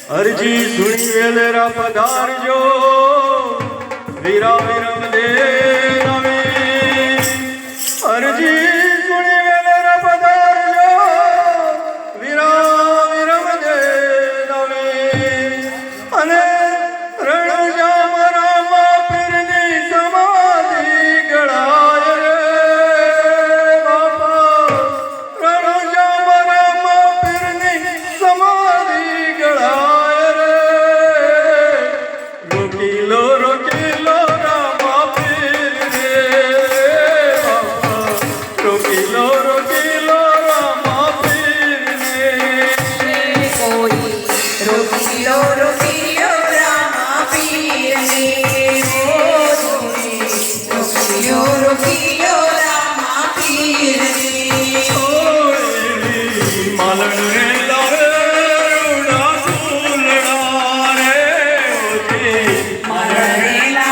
અરજી સુણી વેલેરા પધારજો વીરા વિરમ દે નવે અરજી સુણી વેલેરા પધારજો વીરા વિરમ દે નવે અને રણજામ રામા પીરની સમાધિ ગળાય રે બાપા રણજામ રામા પીરની સમાધિ ગળાય રે રોકીલો રોકીલો રામા પીર રે બાપા રોકીલો રોકીલો રામા પીર રે કોઈ રોકીલો રોકીલો રામા પીરને રોકીલો રોકીલો રામા પીરને માલણ રે લાવે રૂડા ફૂલડા રે